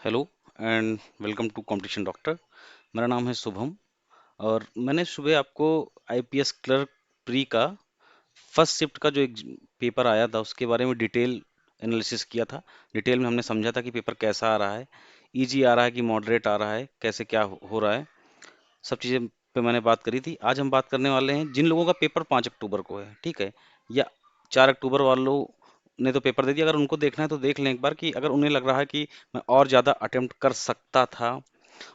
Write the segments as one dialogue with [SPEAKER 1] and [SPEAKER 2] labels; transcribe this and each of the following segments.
[SPEAKER 1] Hello and welcome to competition doctor. मेरा नाम है शुभम और मैंने सुबह आपको आईपीएस क्लर्क प्री का फर्स्ट शिफ्ट का जो एक पेपर आया था उसके बारे में डिटेल एनालिसिस किया था। डिटेल में हमने समझा था कि पेपर कैसा आ रहा है, इजी आ रहा है कि मॉडरेट आ रहा है, कैसे क्या हो रहा है, सब चीज़ें पे मैंने बात करी थी। आज हम बात करने वाले हैं जिन लोगों का पेपर 5 अक्टूबर को है, ठीक है, या 4 अक्टूबर वालों ने तो पेपर दे दिया। अगर उनको देखना है तो देख लें एक बार, कि अगर उन्हें लग रहा है कि मैं और ज़्यादा अटेम्प्ट कर सकता था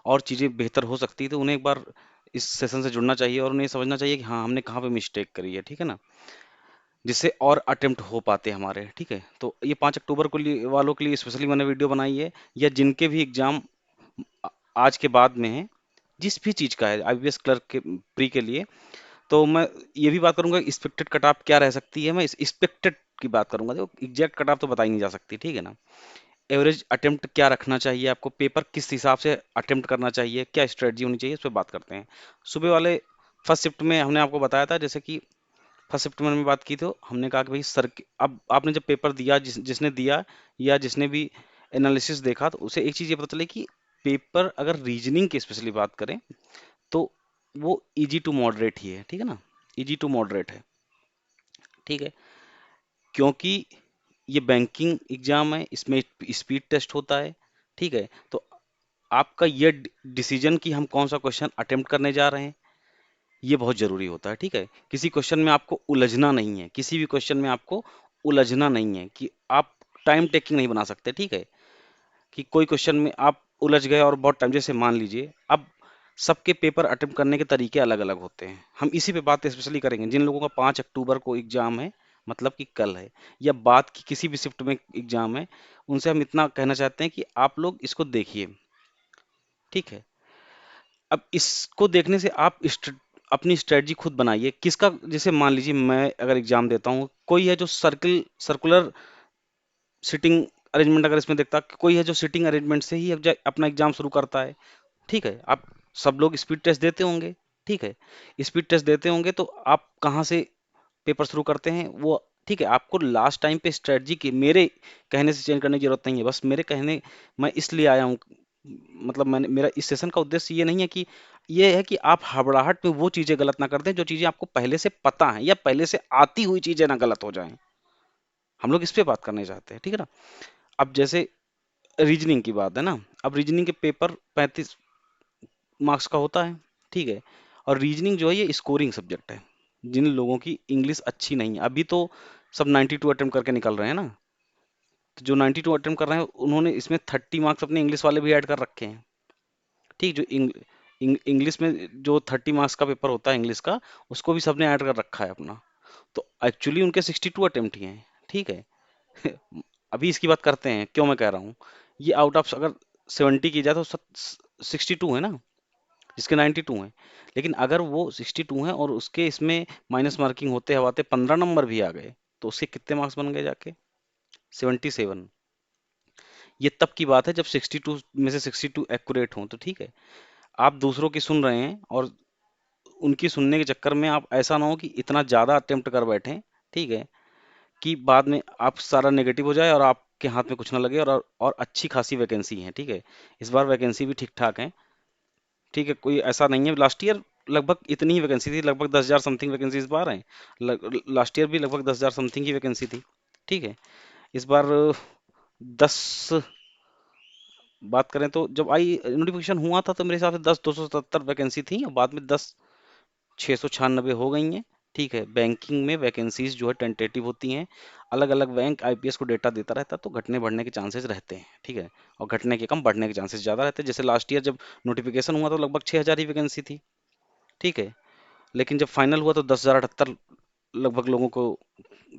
[SPEAKER 1] और चीज़ें बेहतर हो सकती, तो उन्हें एक बार इस सेशन से जुड़ना चाहिए और उन्हें समझना चाहिए कि हाँ हमने कहाँ पे मिस्टेक करी है, ठीक है ना, जिससे और अटेम्प्ट हो पाते हमारे। ठीक है, तो ये 5 अक्टूबर को लिए वालों के लिए स्पेशली मैंने वीडियो बनाई है, या जिनके भी एग्जाम आज के बाद में है, जिस भी चीज़ का है आईपीएस क्लर्क के प्री के लिए, तो मैं ये भी बात करूंगा एक्सपेक्टेड कट ऑफ क्या रह सकती है। मैं एक्सपेक्टेड की बात करूंगा, देखो एग्जैक्ट कट ऑफ तो बताई नहीं जा सकती, ठीक है ना। एवरेज अटेम्प्ट क्या रखना चाहिए आपको, पेपर किस हिसाब से अटेम्प्ट करना चाहिए, क्या स्ट्रेटजी होनी चाहिए, इस पर बात करते हैं। सुबह वाले फर्स्ट शिफ्ट में हमने आपको बताया था, जैसे कि फर्स्ट शिफ्ट में हमने बात की तो हमने कहा कि भाई सर, अब आपने जब पेपर दिया, जिसने दिया या जिसने भी एनालिसिस देखा, तो उसे एक चीज़ ये पता चले कि पेपर अगर रीजनिंग की स्पेशली बात करें तो वो इजी टू मॉडरेट ही है, ठीक है ना, इजी टू मॉडरेट है, ठीक है, क्योंकि ये बैंकिंग एग्जाम है, इसमें स्पीड टेस्ट होता है, ठीक है। तो आपका ये डिसीजन कि हम कौन सा क्वेश्चन अटेम्प्ट करने जा रहे हैं, ये बहुत जरूरी होता है, ठीक है। किसी क्वेश्चन में आपको उलझना नहीं है, किसी भी क्वेश्चन में आपको उलझना नहीं है, कि आप टाइम टेकिंग नहीं बना सकते, ठीक है, कि कोई क्वेश्चन में आप उलझ गए और बहुत टाइम, जैसे मान लीजिए अब सबके पेपर अटेम्प्ट करने के तरीके अलग अलग होते हैं, हम इसी पे बात स्पेशली करेंगे। जिन लोगों का 5 अक्टूबर को एग्जाम है, मतलब कि कल है, या बाद की किसी भी शिफ्ट में एग्जाम है, उनसे हम इतना कहना चाहते हैं कि आप लोग इसको देखिए, ठीक है। अब इसको देखने से आप अपनी स्ट्रेटजी खुद बनाइए। किसका, जैसे मान लीजिए मैं अगर एग्जाम देता हूँ, कोई है जो सर्कुलर सिटिंग अरेंजमेंट अगर इसमें देखता, कोई है जो सिटिंग अरेंजमेंट से ही अपना एग्जाम शुरू करता है, ठीक है। आप सब लोग स्पीड टेस्ट देते होंगे, ठीक है, स्पीड टेस्ट देते होंगे, तो आप कहाँ से पेपर शुरू करते हैं वो, ठीक है। आपको लास्ट टाइम पे स्ट्रेटजी की मेरे कहने से चेंज करने की जरूरत नहीं है, बस मेरे कहने, मैं इसलिए आया हूँ, मतलब मैंने, मेरा इस सेशन का उद्देश्य ये नहीं है कि, ये है कि आप हड़बड़ाहट में वो चीजें गलत ना कर दें जो चीजें आपको पहले से पता है या पहले से आती हुई चीजें ना गलत हो जाएं। हम लोग इस पे बात करने जाते हैं, ठीक है ना। अब जैसे रीजनिंग की बात है ना, अब रीजनिंग के पेपर 35 मार्क्स का होता है, ठीक है। और रीजनिंग जो है ये स्कोरिंग सब्जेक्ट है। जिन लोगों की इंग्लिश अच्छी नहीं है, अभी तो सब 92 अटेम्प्ट करके निकल रहे हैं ना, तो जो 92 अटेम्प्ट कर रहे हैं उन्होंने इसमें 30 मार्क्स अपने इंग्लिश वाले भी ऐड कर रखे हैं, ठीक। जो इंग्लिश में जो 30 मार्क्स का पेपर होता है इंग्लिश का, उसको भी सबने ऐड कर रखा है अपना। तो एक्चुअली उनके 62 अटेम्प्ट ही हैं, ठीक है। अभी इसकी बात करते हैं, क्यों मैं कह रहा हूँ, ये आउट ऑफ अगर 70 की जाए तो 62 है ना, जिसके 92 हैं। लेकिन अगर वो 62 हैं और उसके इसमें माइनस मार्किंग होते हवाते 15 नंबर भी आ गए, तो उसके कितने मार्क्स बन गए जाके, 77। ये तब की बात है जब 62 में से 62 एक्यूरेट हों, तो ठीक है। आप दूसरों की सुन रहे हैं और उनकी सुनने के चक्कर में आप ऐसा ना हो कि इतना ज्यादा अटेम्प्ट कर बैठें, ठीक है, कि बाद में आप सारा नेगेटिव हो जाए और आपके हाथ में कुछ ना लगे, और अच्छी खासी वैकेंसी है, ठीक है। इस बार वैकेंसी भी ठीक ठाक है, ठीक है, कोई ऐसा नहीं है। लास्ट ईयर लगभग इतनी ही वैकेंसी थी, लगभग 10,000 समथिंग वैकेंसी इस बार है। लास्ट ईयर भी लगभग 10,000 समथिंग की वैकेंसी थी, ठीक है। इस बार 10 बात करें तो जब आई नोटिफिकेशन हुआ था तो मेरे हिसाब से 10,277 वैकेंसी थी, और बाद में 10,696 हो गई हैं, ठीक है। बैंकिंग में वैकेंसीज जो है टेंटेटिव होती हैं, अलग अलग बैंक आईपीएस को डेटा देता रहता है, तो घटने बढ़ने के चांसेस रहते हैं, ठीक है, और घटने के कम बढ़ने के चांसेस ज़्यादा रहते हैं। जैसे लास्ट ईयर जब नोटिफिकेशन हुआ तो लगभग 6,000 ही वैकेंसी थी, ठीक है। लेकिन जब फाइनल हुआ तो 10,078 लगभग लोगों को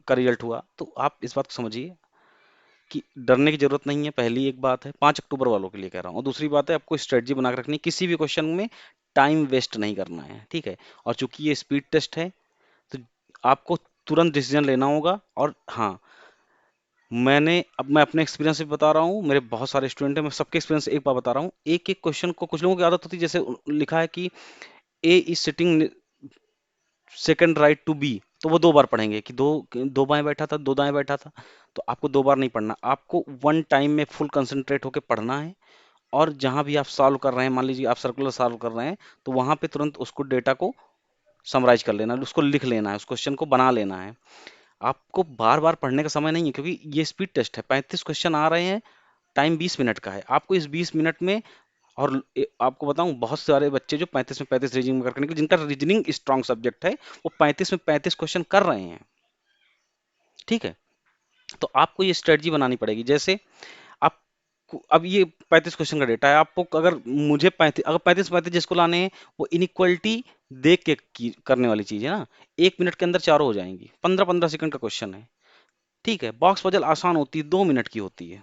[SPEAKER 1] का रिजल्ट हुआ। तो आप इस बात को समझिए कि डरने की जरूरत नहीं है, पहली एक बात है, 5 अक्टूबर वालों के लिए कह रहा हूँ, और दूसरी बात है आपको स्ट्रेटजी बना के रखनी है, किसी भी क्वेश्चन में टाइम वेस्ट नहीं करना है, ठीक है। और चूंकि ये स्पीड टेस्ट है, तो आपको तुरंत डिसीजन लेना होगा। और हाँ, मैं अपने एक्सपीरियंस से बता रहा हूँ, मेरे बहुत सारे स्टूडेंट हैं, मैं सबके एक्सपीरियंस एक बार बता रहा हूँ। एक एक क्वेश्चन को, कुछ लोगों की आदत होती है, जैसे लिखा है कि A is sitting second right to B, तो वो 2 बार पढ़ेंगे कि दो दो बाएं बैठा था, दो दाएं बैठा था। तो आपको 2 बार नहीं पढ़ना, आपको वन टाइम में फुल कंसंट्रेट होकर पढ़ना है। और जहां भी आप सॉल्व कर रहे हैं, मान लीजिए आप सर्कुलर सॉल्व कर रहे हैं, तो वहां पे तुरंत उसको डेटा को समराइज कर लेना है, उसको लिख लेना है, उस क्वेश्चन को बना लेना है। आपको बार बार पढ़ने का समय नहीं है, क्योंकि ये स्पीड टेस्ट है, 35 क्वेश्चन आ रहे हैं, टाइम 20 मिनट का है। आपको इस 20 मिनट में, और आपको बताऊं, बहुत सारे बच्चे जो 35 में 35 रीजनिंग में करके निकले, जिनका रीजनिंग स्ट्रांग सब्जेक्ट है, वो 35 में 35 क्वेश्चन कर रहे हैं। ठीक है, तो आपको ये स्ट्रेटजी बनानी पड़ेगी। जैसे आप, अब ये 35 क्वेश्चन का डेटा है, आपको अगर, मुझे 35, अगर 35 जिसको लाने हैं, वो इनइक्वलिटी देख के करने वाली चीज है ना। 1 मिनट के अंदर चारों हो जाएंगी, 15-15 सेकंड का क्वेश्चन है। ठीक है, बॉक्स पजल आसान होती है, 2 मिनट की होती है।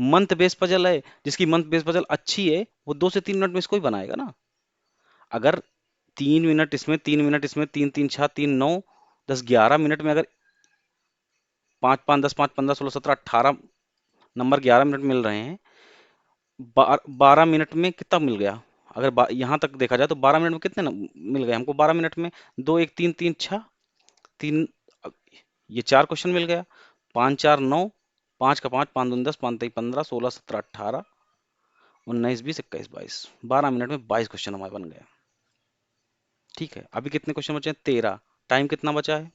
[SPEAKER 1] मंथ बेस पजल है, जिसकी मंथ बेस पजल अच्छी है, वो 2 से 3 मिनट में इसको ही बनाएगा ना। अगर 3 मिनट इसमें, 3 मिनट इसमें, 3 3 6 3 9 10 11 मिनट में, अगर 5 5 10 5 15 16 17 18 नंबर 11 मिनट मिल रहे हैं, 12 मिनट में कितना मिल गया? अगर यहाँ तक देखा जाए तो 12 मिनट में कितने मिल गए हमको? 12 मिनट में 2 1 3 3 6 3, ये 4 क्वेश्चन मिल गया। 5 4 9, 5 का 5, 5 दूनी 10, 5 3 15, 16 17 18 19 20 21 22, 12 मिनट में 22 क्वेश्चन हमारे बन गए। ठीक है, अभी कितने क्वेश्चन बचे हैं? 13। टाइम कितना बचा है?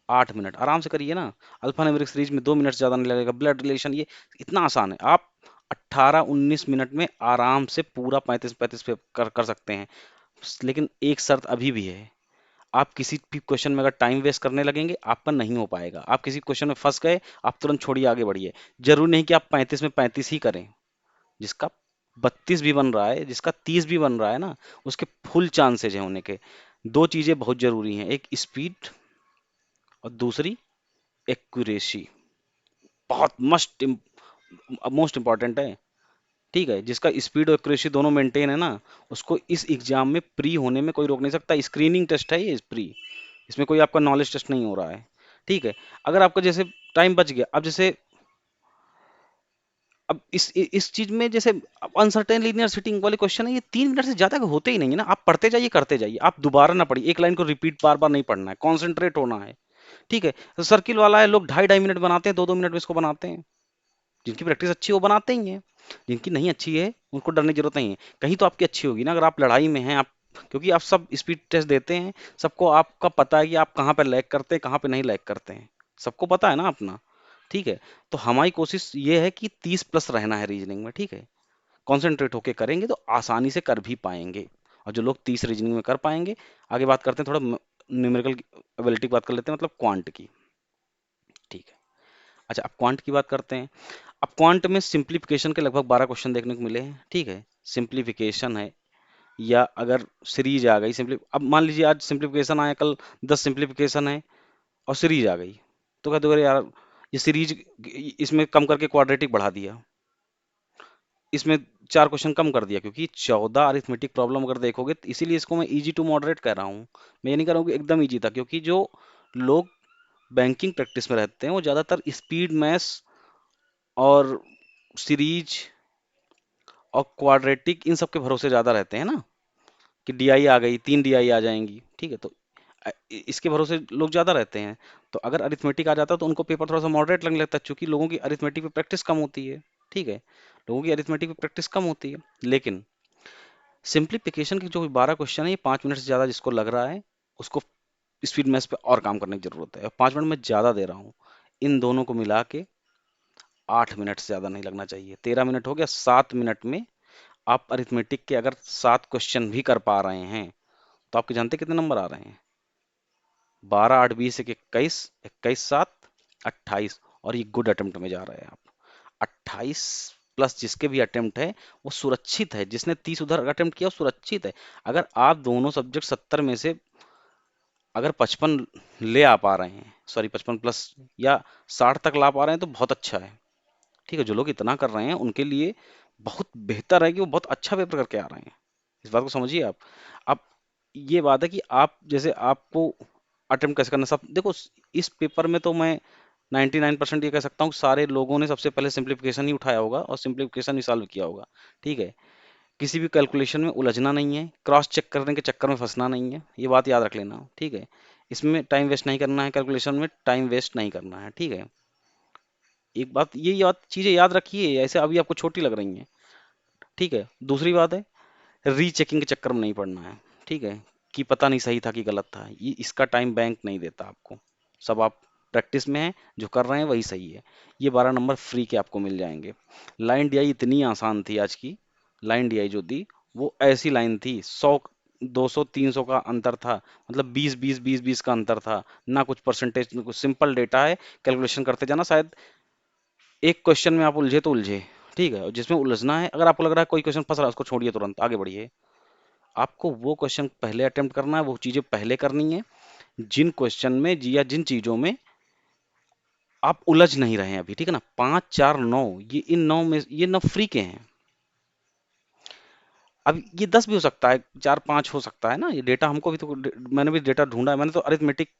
[SPEAKER 1] 8 मिनट। आराम से करिए ना। अल्फा न्यूमेरिक सीरीज में 2 मिनट से ज्यादा नहीं लगेगा। ब्लड रिलेशन, ये इतना आसान है। आप 18-19 मिनट में आराम से पूरा 35-35 पे कर सकते हैं। लेकिन एक शर्त अभी भी है, आप किसी भी क्वेश्चन में अगर टाइम वेस्ट करने लगेंगे, आपका नहीं हो पाएगा। आप किसी क्वेश्चन में फंस गए, आप तुरंत छोड़िए, आगे बढ़िए। जरूरी नहीं कि आप 35 में 35 ही करें। जिसका 32 भी बन रहा है, जिसका 30 भी बन रहा है ना, उसके फुल चांसेज हैं होने के। दो चीजें बहुत जरूरी हैं, एक स्पीड और दूसरी एक्यूरेसी। बहुत मोस्ट इंपॉर्टेंट है। ठीक है, जिसका स्पीड और एक्यूरेसी दोनों मेंटेन है ना, उसको इस एग्जाम में प्री होने में कोई रोक नहीं सकता। स्क्रीनिंग टेस्ट है ये, प्री। इसमें कोई आपका नॉलेज टेस्ट नहीं हो रहा है। ठीक है, अगर आपका जैसे टाइम बच गया, अब जैसे, अब इस चीज में जैसे अनसर्टेन लीनियर सिटिंग वाले क्वेश्चन है, ये 3 मिनट से ज्यादा के होते ही नहीं है ना। आप पढ़ते जाइए, करते जाइए, आप दोबारा ना पढ़िए, एक लाइन को रिपीट बार बार नहीं पढ़ना है, कॉन्सेंट्रेट होना है। ठीक है, तो सर्किल वाला है, लोग 2.5-2.5 मिनट बनाते हैं, 2-2 मिनट में इसको बनाते हैं। जिनकी प्रैक्टिस अच्छी है वो बनाते ही हैं, जिनकी नहीं अच्छी है उनको डरने की जरूरत नहीं है। कहीं तो आपकी अच्छी होगी ना, अगर आप लड़ाई में हैं, आप, क्योंकि आप सब स्पीड टेस्ट देते हैं, सबको आपका पता है कि आप कहाँ पे लैग करते हैं, कहाँ पे नहीं लैग करते हैं, सबको पता है ना अपना। ठीक है, तो हमारी कोशिश ये है कि 30+ रहना है रीजनिंग में। ठीक है, कॉन्सेंट्रेट होके करेंगे तो आसानी से कर भी पाएंगे। और जो लोग 30 रीजनिंग में कर पाएंगे, आगे बात करते हैं थोड़ा न्यूमेरिकल एबिलिटी की बात कर लेते हैं, मतलब क्वांट की। ठीक है, अच्छा, अब क्वांट की बात करते हैं। अब क्वांट में सिंप्लीफिकेशन के लगभग 12 क्वेश्चन देखने को मिले हैं। ठीक है, सिंप्लीफिकेशन है, या अगर सीरीज आ गई सिंपली, अब मान लीजिए आज सिंप्लीफिकेशन आया, कल 10 सिंप्लीफिकेशन है और सीरीज आ गई, तो कहते हो अरे यार, ये सीरीज, इसमें कम करके क्वाड्रेटिक बढ़ा दिया, इसमें 4 क्वेश्चन कम कर दिया, क्योंकि 14 अरिथमेटिक प्रॉब्लम अगर देखोगे, तो इसीलिए इसको मैं इजी टू मॉडरेट कह रहा हूँ। मैं ये नहीं कह रहा हूँ कि एकदम इजी था, क्योंकि जो लोग बैंकिंग प्रैक्टिस में रहते हैं, वो ज्यादातर स्पीड मैथ्स और सीरीज और क्वाड्रेटिक, इन सब के भरोसे ज्यादा रहते हैं ना, कि डीआई आ गई, 3 डीआई आ जाएंगी। ठीक है, तो इसके भरोसे लोग ज्यादा रहते हैं। तो अगर अरिथमेटिक आ जाता है तो उनको पेपर थोड़ा सा मॉडरेट लगने लगता है, क्योंकि लोगों की अरिथमेटिक पे प्रैक्टिस कम होती है। ठीक है, लोगों की अरिथमेटिक पे प्रैक्टिस कम होती है। लेकिन सिंप्लीफिकेशन के जो 12 क्वेश्चन है, ये 5 मिनट से ज्यादा जिसको लग रहा है, उसको स्पीड मैथ्स पे और काम करने की जरूरत है, और 5 मिनट में ज्यादा दे रहा हूँ। इन दोनों को मिला के 8 मिनट से ज्यादा नहीं लगना चाहिए। 13 मिनट हो गया, 7 मिनट में आप अरिथमेटिक के अगर 7 क्वेश्चन भी कर पा रहे हैं, तो आपके जानते कितने नंबर आ रहे हैं? 12 8 20 21 21 7 28, और ये गुड अटेम्प्ट में जा रहे हैं आप। 28+ जिसके भी अटेम्प्ट है, वो सुरक्षित है। जिसने 30 उधर अटेम्प्ट किया, वो सुरक्षित है। अगर आप दोनों सब्जेक्ट 70 में से अगर 55 ले आ पा रहे हैं, सॉरी 55+ या 60 तक ला पा रहे हैं, तो बहुत अच्छा है। ठीक है, जो लोग इतना कर रहे हैं, उनके लिए बहुत बेहतर है कि वो बहुत अच्छा पेपर करके आ रहे हैं। इस बात को समझिए आप। अब ये बात है कि आप, जैसे आपको अटेम्प्ट कैसे करना, सब देखो। इस पेपर में तो मैं 99% ये कह सकता हूँ कि सारे लोगों ने सबसे पहले सिंप्लीफिकेशन ही उठाया होगा और सिंप्लीफिकेशन ही सॉल्व किया होगा। ठीक है, किसी भी कैलकुलेशन में उलझना नहीं है, क्रॉस चेक करने के चक्कर में फंसना नहीं है, ये बात याद रख लेना, ठीक है। इसमें टाइम वेस्ट नहीं करना है, कैलकुलेशन में टाइम वेस्ट नहीं करना है, ठीक है। एक बात ये याद चीजें याद रखिए, ऐसे अभी आपको छोटी लग रही हैं, ठीक है। दूसरी बात है, रीचेकिंग के चक्कर में नहीं पड़ना है, ठीक है, कि पता नहीं सही था कि गलत था, ये इसका टाइम बैंक नहीं देता आपको। सब आप प्रैक्टिस में हैं, जो कर रहे हैं वही सही है। ये 12 नंबर फ्री के आपको मिल जाएंगे। लाइन डीआई इतनी आसान थी आज की, लाइन डीआई जो दी वो ऐसी लाइन थी, 100 200 300 का अंतर था, मतलब 20 20 20 20 का अंतर था, ना कुछ परसेंटेज, ना कुछ, सिंपल डेटा है, कैलकुलेशन करते जाना। शायद एक क्वेश्चन में आप उलझे तो उलझे, ठीक है, और जिसमें उलझना है, अगर आपको लग रहा है कोई क्वेश्चन फंस रहा है उसको छोड़िए, तुरंत आगे बढ़िए। आपको वो क्वेश्चन पहले अटेम्प्ट करना है, वो चीजें पहले करनी है जिन क्वेश्चन में या जिन चीजों में आप उलझ नहीं रहे हैं अभी, ठीक है ना। 5 4 9, ये इन 9 में ये 9 फ्री के हैं। अब ये 10 भी हो सकता है, 4 5 हो सकता है ना, ये डेटा हमको भी तो मैंने भी डेटा ढूंढा है, मैंने तो अरिथमेटिक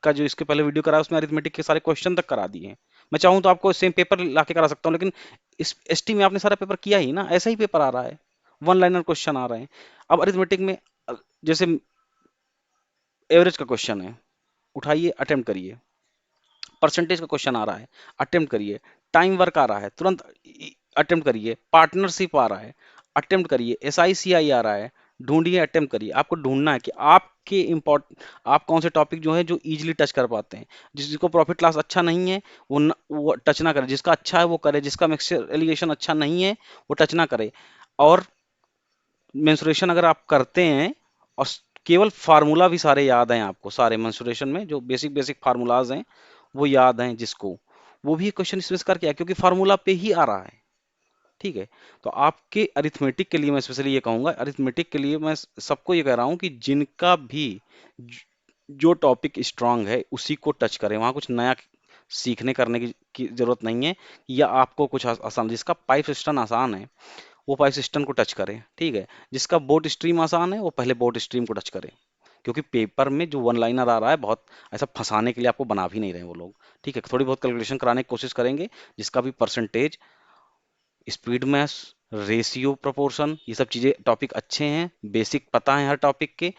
[SPEAKER 1] का जो इसके पहले वीडियो करा है उसमें अरिथमेटिक के सारे क्वेश्चन तक करा दिए हैं। मैं चाहूँ तो आपको सेम पेपर ला के करा सकता हूँ, लेकिन इस एसटी में आपने सारा पेपर किया ही ना, ऐसा ही पेपर आ रहा है, वन लाइनर क्वेश्चन आ रहे हैं। अब अरिथमेटिक में जैसे एवरेज का क्वेश्चन है, उठाइए अटेम्प्ट करिए। परसेंटेज का क्वेश्चन आ रहा है, अटेम्प्ट करिए। टाइम वर्क आ रहा है, तुरंत अटेम्प्ट करिए। पार्टनरशिप आ रहा है, अटेम्प्ट करिए। एस आई सी आई आ रहा है, ढूंढिए, अटेम्प्ट करिए। आपको ढूंढना है कि आपके इम्पोर्ट आप कौन से टॉपिक जो है जो इजीली टच कर पाते हैं। जिसको प्रॉफिट लॉस अच्छा नहीं है वो टच ना करे, जिसका अच्छा है वो करे, जिसका मिक्सचर एलिगेशन अच्छा नहीं है वो टच ना करे। और मेंसुरेशन अगर आप करते हैं और केवल फार्मूला भी सारे याद हैं आपको, सारे मेंसुरेशन में जो बेसिक बेसिक फार्मूलाज हैं वो याद हैं जिसको, वो भी क्वेश्चन इसमें से करके आए, क्योंकि फार्मूला पे ही आ रहा है, ठीक है। तो आपके अरिथमेटिक के लिए मैं स्पेशली ये कहूंगा, अरिथमेटिक के लिए मैं सबको ये कह रहा हूँ कि जिनका भी जो टॉपिक स्ट्रांग है उसी को टच करें, वहां कुछ नया सीखने करने की जरूरत नहीं है। या आपको कुछ आसान, जिसका पाइप सिस्टम आसान है वो पाइप सिस्टम को टच करें, ठीक है। जिसका बोट स्ट्रीम आसान है वो पहले बोट स्ट्रीम को टच करें, क्योंकि पेपर में जो वन लाइनर आ रहा है बहुत ऐसा फंसाने के लिए आपको बना भी नहीं रहे वो लोग, ठीक है। थोड़ी बहुत कैलकुलेशन कराने की कोशिश करेंगे, जिसका भी percentage, speed maths, ratio, proportion, ये सब चीजें टॉपिक अच्छे हैं, बेसिक पता है हर टॉपिक के।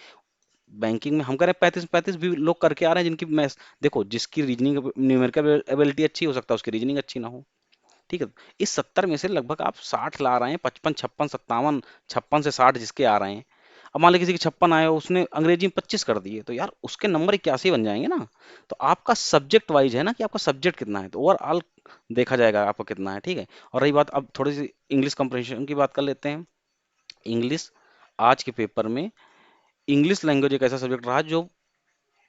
[SPEAKER 1] बैंकिंग में हम कह रहे हैं 35 भी लोग करके आ रहे हैं जिनकी मैथ्स, देखो जिसकी रीजनिंग न्यूमेरिकल एबिलिटी अच्छी हो सकता है उसकी रीजनिंग अच्छी ना हो, ठीक है। इस 70 में से लगभग आप 60 ला रहे हैं, 55 56 57, 56 से 60 जिसके आ रहे हैं। अब मान लीजिए किसी के 56 आए, उसने अंग्रेजी में 25 कर दिए, तो यार उसके नंबर 81 बन जाएंगे ना। तो आपका सब्जेक्ट वाइज है ना, कि आपका सब्जेक्ट कितना है, तो ओवरऑल देखा जाएगा आपका कितना है, ठीक है। और रही बात, अब थोड़ी सी इंग्लिश कंप्रेशन की बात कर लेते हैं। इंग्लिश आज के पेपर में, इंग्लिश लैंग्वेज एक ऐसा सब्जेक्ट रहा जो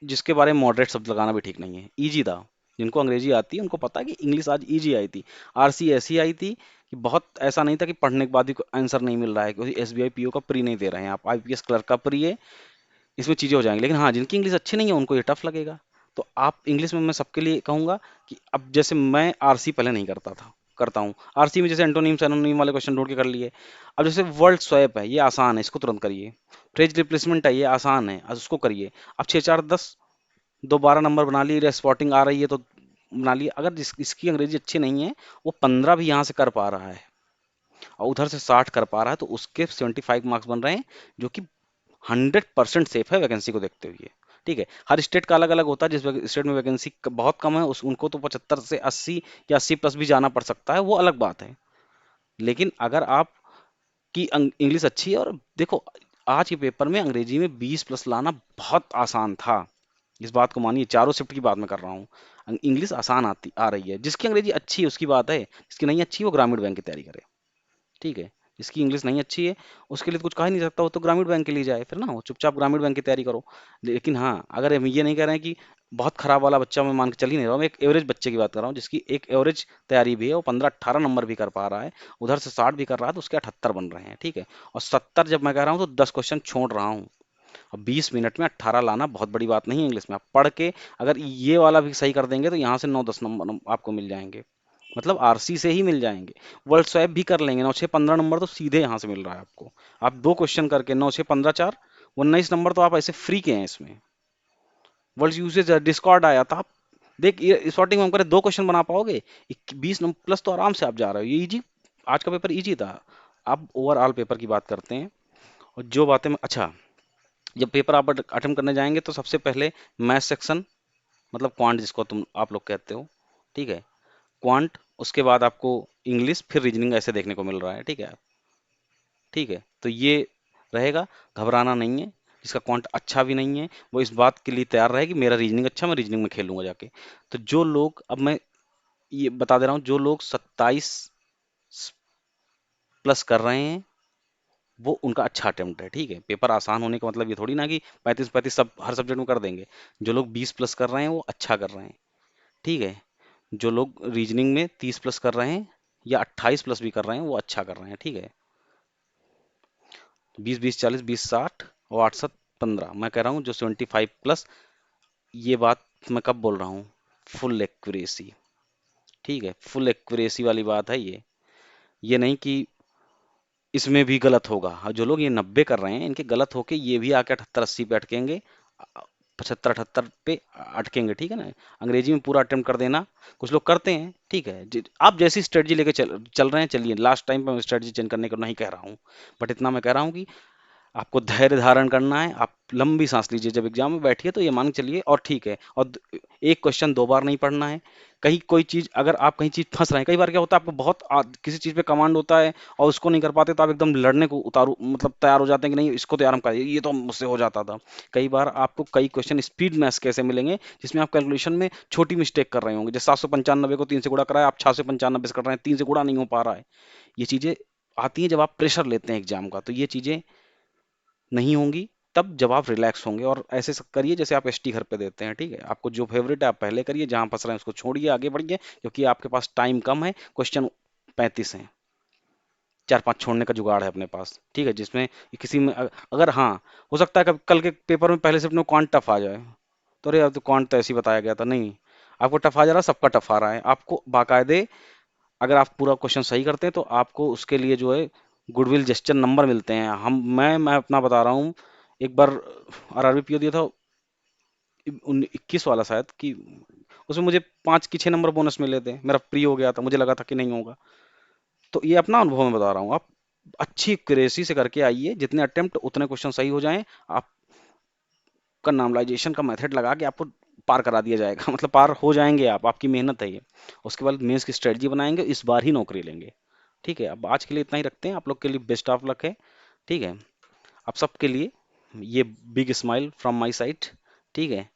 [SPEAKER 1] जिसके बारे में मॉडरेट शब्द लगाना भी ठीक नहीं है, इजी था। जिनको अंग्रेजी आती है उनको पता है कि इंग्लिश आज इजी आई थी। आरसी ऐसी आई थी कि बहुत ऐसा नहीं था कि पढ़ने के बाद भी आंसर नहीं मिल रहा है, क्योंकि एसबीआई पीओ का प्री नहीं दे रहे हैं आप, आईपीएस क्लर्क का प्री है, इसमें चीजें हो जाएंगी। लेकिन हाँ, जिनकी इंग्लिश अच्छी नहीं है उनको ये टफ लगेगा। तो आप इंग्लिश में, मैं सबके लिए कहूंगा कि अब जैसे मैं आरसी पहले नहीं करता था, करता हूँ आरसी में, जैसे एंटोनिम सैनोनिम वाले क्वेश्चन ढूंढ के कर लिए। अब जैसे वर्ड स्वैप है, ये आसान है, इसको तुरंत करिए। फ्रेज रिप्लेसमेंट है, ये आसान है, उसको करिए। अब 6 4 10 12 नंबर बना लिए, या स्पॉटिंग आ रही है तो बना लिए। अगर इसकी अंग्रेजी अच्छी नहीं है, वो 15 भी यहाँ से कर पा रहा है और उधर से 60 कर पा रहा है, तो उसके 75 मार्क्स बन रहे हैं, जो कि 100% सेफ है वैकेंसी को देखते हुए, ठीक है। हर स्टेट का अलग अलग होता है, जिस स्टेट में वैकेंसी बहुत कम है उनको तो 75 से 80 या 80 प्लस भी जाना पड़ सकता है, वो अलग बात है। लेकिन अगर आप की इंग्लिश अच्छी है, और देखो आज के पेपर में अंग्रेजी में 20 प्लस लाना बहुत आसान था, इस बात को मानिए, चारों शिफ्ट की बात मैं कर रहा हूँ। इंग्लिश आसान आती आ रही है, जिसकी अंग्रेजी अच्छी है उसकी बात है, जिसकी नहीं अच्छी वो ग्रामीण बैंक की तैयारी करे, ठीक है। जिसकी इंग्लिश नहीं अच्छी है उसके लिए तो कुछ कहा ही नहीं सकता, वो तो ग्रामीण बैंक के लिए जाए फिर ना, वो चुपचाप ग्रामीण बैंक की तैयारी करो। लेकिन हाँ, अगर हम ये नहीं कह रहे हैं कि बहुत खराब वाला बच्चा, मैं मान के चल ही नहीं रहा हूँ, मैं एक एवरेज बच्चे की बात कर रहा हूँ, जिसकी एक एवरेज तैयारी भी है, वो 15 18 नंबर भी कर पा रहा है, उधर से 60 भी कर रहा है, तो उसके 78 बन रहे हैं, ठीक है। और 70 जब मैं कह रहा हूँ तो 10 क्वेश्चन छोड़ रहा हूँ। अब 20 मिनट में 18 लाना बहुत बड़ी बात नहीं है इंग्लिश में, आप पढ़ के अगर ये वाला भी सही कर देंगे तो यहाँ से 9 10 नंबर आपको मिल जाएंगे, मतलब आरसी से ही मिल जाएंगे। वर्ल्ड स्वैप भी कर लेंगे, 9 6 15 नंबर तो सीधे यहाँ से मिल रहा है आपको। आप 2 क्वेश्चन करके 9 6 15 4 19 नंबर तो आप ऐसे फ्री के हैं इसमें। वर्ल्ड यूसेज डिस्कॉर्ड आया था, आप देख ये स्टार्टिंग में हम करें 2 क्वेश्चन बना पाओगे, 20 नंबर प्लस तो आराम से आप जा रहे हो, ये इजी। आज का पेपर इजी था, अब ओवरऑल पेपर की बात करते हैं। और जो बातें अच्छा, जब पेपर आप अटेम्प्ट करने जाएंगे तो सबसे पहले मैथ सेक्शन, मतलब क्वांट जिसको तुम आप लोग कहते हो, ठीक है, क्वांट, उसके बाद आपको इंग्लिश, फिर रीजनिंग ऐसे देखने को मिल रहा है, ठीक है। ठीक है, तो ये रहेगा, घबराना नहीं है। जिसका क्वांट अच्छा भी नहीं है वो इस बात के लिए तैयार रहे कि मेरा रीजनिंग अच्छा, मैं रीजनिंग में खेलूंगा जाके। तो जो लोग, अब मैं ये बता दे रहा हूँ, जो लोग 27 प्लस कर रहे हैं वो उनका अच्छा अटेम्प्ट है, ठीक है। पेपर आसान होने का मतलब ये थोड़ी ना कि 35 सब हर सब्जेक्ट में कर देंगे। जो लोग 20 प्लस कर रहे हैं वो अच्छा कर रहे हैं, ठीक है। जो लोग रीजनिंग में 30 प्लस कर रहे हैं या 28 प्लस भी कर रहे हैं वो अच्छा कर रहे हैं, ठीक है। 20 20 40 20 60 और 8 7 15, मैं कह रहा हूँ जो 75 प्लस, ये बात मैं कब बोल रहा हूँ, फुल एक्यूरेसी, ठीक है, फुल एक्यूरेसी वाली बात है ये नहीं कि इसमें भी गलत होगा। हाँ, जो लोग ये 90 कर रहे हैं इनके गलत होके ये भी आके 78 80 पे अटकेंगे, 75 78 पे अटकेंगे, ठीक है ना। अंग्रेजी में पूरा अटेम्प्ट कर देना, कुछ लोग करते हैं, ठीक है। आप जैसी स्ट्रेटजी लेके चल चल रहे हैं चलिए, लास्ट टाइम पे मैं स्ट्रेटजी चेंज करने को नहीं कह रहा हूँ, बट इतना मैं कह रहा हूँ कि आपको धैर्य धारण करना है। आप लंबी सांस लीजिए जब एग्जाम में बैठिए, तो ये मान के चलिए, और ठीक है। और एक क्वेश्चन 2 बार नहीं पढ़ना है। कहीं कोई चीज, अगर आप कहीं चीज फंस रहे हैं, कई बार क्या होता है आपको बहुत किसी चीज पे कमांड होता है और उसको नहीं कर पाते तो आप एकदम लड़ने को उतारू मतलब तैयार हो जाते हैं कि नहीं इसको तो यार हम कर, ये तो मुझसे हो जाता था। कई बार आपको कई क्वेश्चन स्पीड मैथ्स कैसे मिलेंगे जिसमें आप कैलकुलेशन में छोटी मिस्टेक कर रहे होंगे, जैसे 795 को 3 से गुणा कराया, आप 695 से कर रहे हैं, 3 से गुणा नहीं हो पा रहा है। ये चीजें आती हैं जब आप प्रेशर लेते हैं एग्जाम का, तो ये चीजें नहीं होंगी तब जब आप रिलैक्स होंगे। और ऐसे करिए जैसे आप एसटी घर पे देते हैं, ठीक है। आपको जो फेवरेट है आप पहले करिए, जहां फंस रहे हैं उसको छोड़िए, आगे बढ़िए, क्योंकि आपके पास टाइम कम है, क्वेश्चन 35 हैं, 4 5 छोड़ने का जुगाड़ है अपने पास, ठीक है। जिसमें किसी में अगर हाँ, हो सकता है कि कल के पेपर में पहले से अपने क्वांट टफ आ जाए, तो अरे यार तो क्वांट तो ऐसे ही बताया गया था, नहीं, आपको टफ आ जा रहा, सबका टफ आ रहा है, आपको बाकायदे अगर आप पूरा क्वेश्चन सही करते हैं तो आपको उसके लिए जो है गुडविल जेस्चर नंबर मिलते हैं। मैं अपना बता रहा हूँ, एक बार आरआरबी पीओ दिया था, 21 वाला शायद, कि उसमें मुझे 5 कि 6 नंबर बोनस मिले थे, मेरा प्री हो गया था, मुझे लगा था कि नहीं होगा। तो ये अपना अनुभव मैं बता रहा हूँ, आप अच्छी क्यूरेसी से करके आइए, जितने अटेम्प्ट उतने क्वेश्चन सही हो जाएं, आपका नॉर्मलाइजेशन का मेथड लगा के आपको पार करा दिया जाएगा मतलब पार हो जाएंगे आप, आपकी मेहनत है ये। उसके बाद मेंस की स्ट्रेटजी बनाएंगे, इस बार ही नौकरी लेंगे, ठीक है। अब आज के लिए इतना ही रखते हैं, आप लोग के लिए बेस्ट ऑफ लक है, ठीक है। आप सबके लिए ये big smile from my side, ठीक है।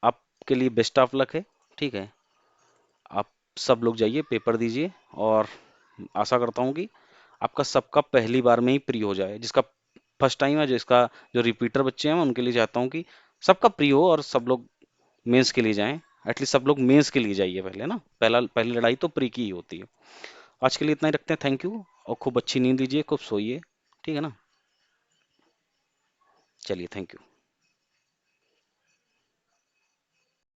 [SPEAKER 1] आपके लिए बेस्ट ऑफ लक है, ठीक है। आप सब लोग जाइए पेपर दीजिए, और आशा करता हूँ कि आपका सबका पहली बार में ही प्री हो जाए। जिसका फर्स्ट टाइम है, जिसका जो रिपीटर बच्चे हैं, मैं उनके लिए चाहता हूँ कि सबका प्री हो और सब लोग मेंस के लिए जाएं। एटलीस्ट सब लोग मेंस के लिए जाइए पहले ना, पहली लड़ाई तो प्री की ही होती है। आज के लिए इतना ही रखते हैं, थैंक यू, और खूब अच्छी नींद लीजिए, खूब सोइए, ठीक है ना। चलिए, थैंक यू।